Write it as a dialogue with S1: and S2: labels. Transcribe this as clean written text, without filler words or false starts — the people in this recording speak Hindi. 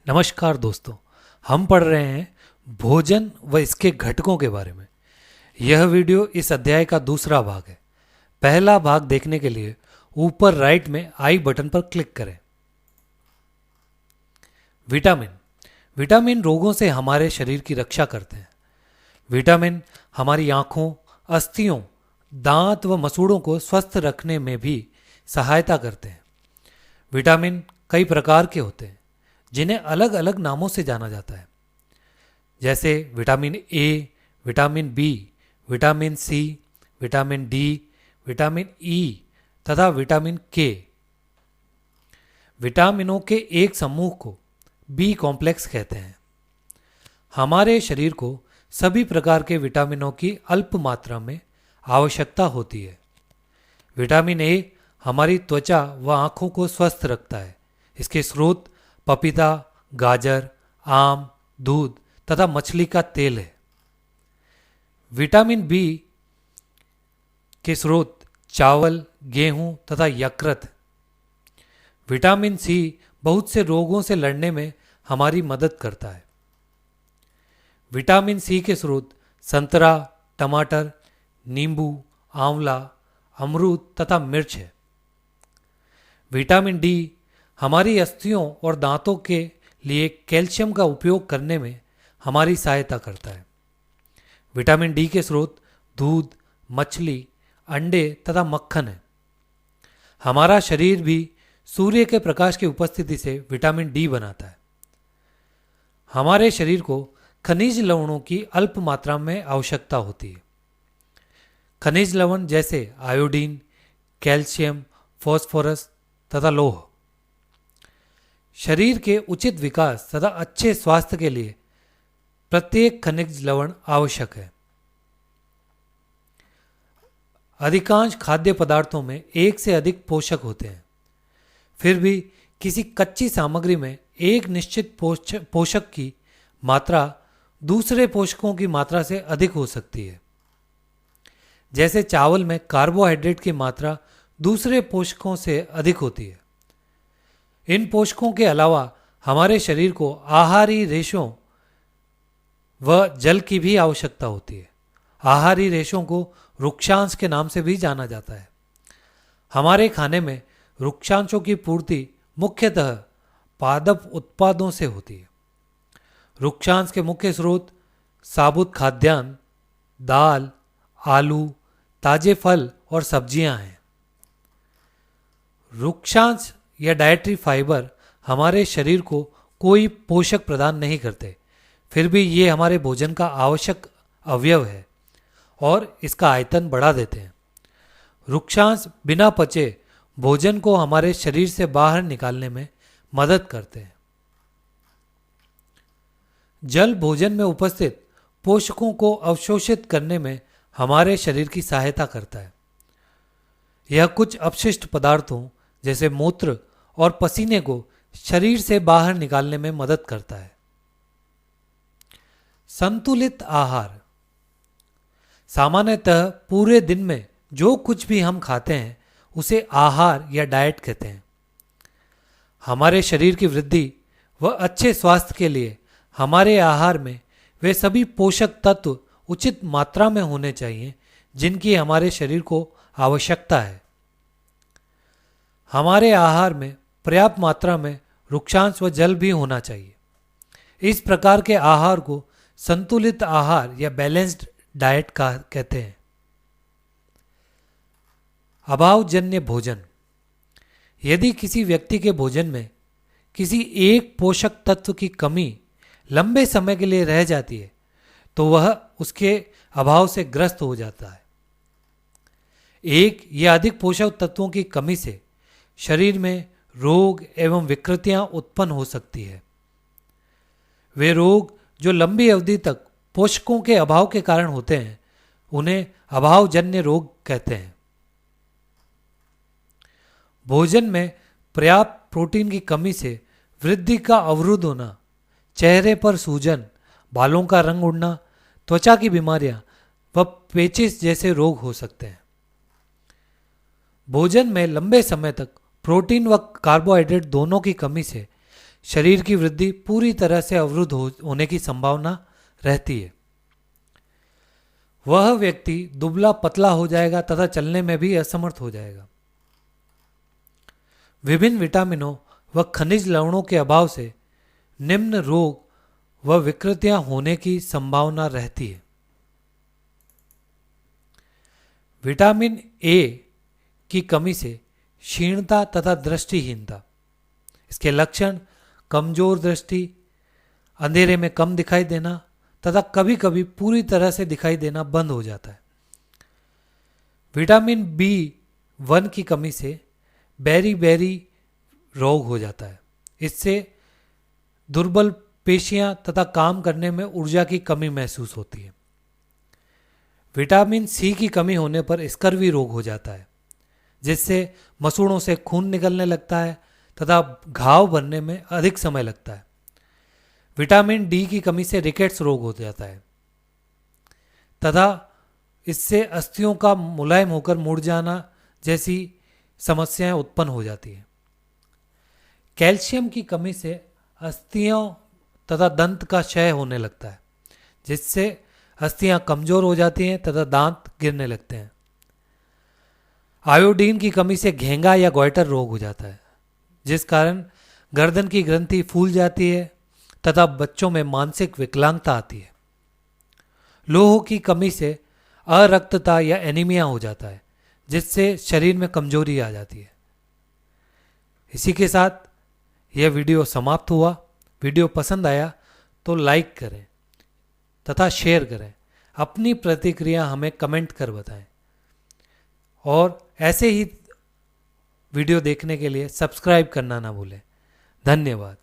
S1: नमस्कार दोस्तों। हम पढ़ रहे हैं भोजन व इसके घटकों के बारे में। यह वीडियो इस अध्याय का दूसरा भाग है। पहला भाग देखने के लिए ऊपर राइट में आई बटन पर क्लिक करें। विटामिन विटामिन रोगों से हमारे शरीर की रक्षा करते हैं। विटामिन हमारी आँखों, अस्थियों, दांत व मसूड़ों को स्वस्थ रखने में भी सहायता करते हैं। विटामिन कई प्रकार के होते हैं जिन्हें अलग अलग नामों से जाना जाता है, जैसे vitamin A, vitamin B, vitamin C, vitamin D, vitamin E तथा विटामिन के। विटामिनों के एक समूह को बी कॉम्प्लेक्स कहते हैं। हमारे शरीर को सभी प्रकार के विटामिनों की अल्प मात्रा में आवश्यकता होती है। विटामिन ए हमारी त्वचा व आँखों को स्वस्थ रखता है। इसके स्रोत पपीता, गाजर, आम, दूध तथा मछली का तेल है। विटामिन बी के स्रोत चावल, गेहूं तथा यकृत। विटामिन सी बहुत से रोगों से लड़ने में हमारी मदद करता है। विटामिन सी के स्रोत संतरा, टमाटर, नींबू, आंवला, अमरूद तथा मिर्च है। विटामिन डी हमारी अस्थियों और दांतों के लिए कैल्शियम का उपयोग करने में हमारी सहायता करता है। विटामिन डी के स्रोत दूध, मछली, अंडे तथा मक्खन है। हमारा शरीर भी सूर्य के प्रकाश की उपस्थिति से विटामिन डी बनाता है। हमारे शरीर को खनिज लवणों की अल्प मात्रा में आवश्यकता होती है। खनिज लवण जैसे आयोडीन, कैल्शियम, फास्फोरस तथा लौह शरीर के उचित विकास तथा अच्छे स्वास्थ्य के लिए प्रत्येक खनिज लवण आवश्यक है। अधिकांश खाद्य पदार्थों में एक से अधिक पोषक होते हैं। फिर भी किसी कच्ची सामग्री में एक निश्चित पोषक की मात्रा दूसरे पोषकों की मात्रा से अधिक हो सकती है। जैसे चावल में कार्बोहाइड्रेट की मात्रा दूसरे पोषकों से अधिक होती है। इन पोषकों के अलावा हमारे शरीर को आहारी रेशों व जल की भी आवश्यकता होती है। आहारी रेशों को रुक्षांश के नाम से भी जाना जाता है। हमारे खाने में रुक्षांशों की पूर्ति मुख्यतः पादप उत्पादों से होती है। रुक्षांश के मुख्य स्रोत साबुत खाद्यान्न, दाल, आलू, ताजे फल और सब्जियां हैं। रुक्षांश या डाइटरी फाइबर हमारे शरीर को कोई पोषक प्रदान नहीं करते, फिर भी ये हमारे भोजन का आवश्यक अवयव है और इसका आयतन बढ़ा देते हैं। रुक्षांश बिना पचे भोजन को हमारे शरीर से बाहर निकालने में मदद करते हैं। जल भोजन में उपस्थित पोषकों को अवशोषित करने में हमारे शरीर की सहायता करता है। यह कुछ अपशिष्ट पदार्थों जैसे मूत्र और पसीने को शरीर से बाहर निकालने में मदद करता है। संतुलित आहार सामान्यतः पूरे दिन में जो कुछ भी हम खाते हैं उसे आहार या डाइट कहते हैं। हमारे शरीर की वृद्धि व अच्छे स्वास्थ्य के लिए हमारे आहार में वे सभी पोषक तत्व उचित मात्रा में होने चाहिए जिनकी हमारे शरीर को आवश्यकता है। हमारे आहार में पर्याप्त मात्रा में रुक्षांश व जल भी होना चाहिए। इस प्रकार के आहार को संतुलित आहार या बैलेंस्ड डाइट कहते हैं। अभावजन्य भोजन यदि किसी व्यक्ति के भोजन में किसी एक पोषक तत्व की कमी लंबे समय के लिए रह जाती है तो वह उसके अभाव से ग्रस्त हो जाता है। एक या अधिक पोषक तत्वों की कमी से शरीर में रोग एवं विकृतियां उत्पन्न हो सकती है। वे रोग जो लंबी अवधि तक पोषकों के अभाव के कारण होते हैं उन्हें अभावजन्य रोग कहते हैं। भोजन में पर्याप्त प्रोटीन की कमी से वृद्धि का अवरुद्ध होना, चेहरे पर सूजन, बालों का रंग उड़ना, त्वचा की बीमारियां व पेचिश जैसे रोग हो सकते हैं। भोजन में लंबे समय तक प्रोटीन व कार्बोहाइड्रेट दोनों की कमी से शरीर की वृद्धि पूरी तरह से अवरुद्ध होने की संभावना रहती है। वह व्यक्ति दुबला पतला हो जाएगा तथा चलने में भी असमर्थ हो जाएगा। विभिन्न विटामिनों व खनिज लवणों के अभाव से निम्न रोग व विकृतियां होने की संभावना रहती है। विटामिन ए की कमी से क्षीणता तथा दृष्टिहीनता। इसके लक्षण कमजोर दृष्टि, अंधेरे में कम दिखाई देना तथा कभी कभी पूरी तरह से दिखाई देना बंद हो जाता है। विटामिन B1 की कमी से बेरी रोग हो जाता है। इससे दुर्बल पेशियां तथा काम करने में ऊर्जा की कमी महसूस होती है। विटामिन C की कमी होने पर स्कर्वी रोग हो जाता है, जिससे मसूड़ों से खून निकलने लगता है तथा घाव भरने में अधिक समय लगता है। विटामिन D की कमी से रिकेट्स रोग हो जाता है तथा इससे अस्थियों का मुलायम होकर मुड़ जाना जैसी समस्याएं उत्पन्न हो जाती हैं। कैल्शियम की कमी से अस्थियों तथा दंत का क्षय होने लगता है, जिससे अस्थियां कमजोर हो जाती हैं तथा दांत गिरने लगते हैं। आयोडीन की कमी से घेंगा या गोइटर रोग हो जाता है, जिस कारण गर्दन की ग्रंथि फूल जाती है तथा बच्चों में मानसिक विकलांगता आती है। लोह की कमी से अरक्तता या एनीमिया हो जाता है, जिससे शरीर में कमजोरी आ जाती है। इसी के साथ यह वीडियो समाप्त हुआ। वीडियो पसंद आया तो लाइक करें तथा शेयर करें। अपनी प्रतिक्रिया हमें कमेंट कर बताएं और ऐसे ही वीडियो देखने के लिए सब्सक्राइब करना ना भूलें। धन्यवाद।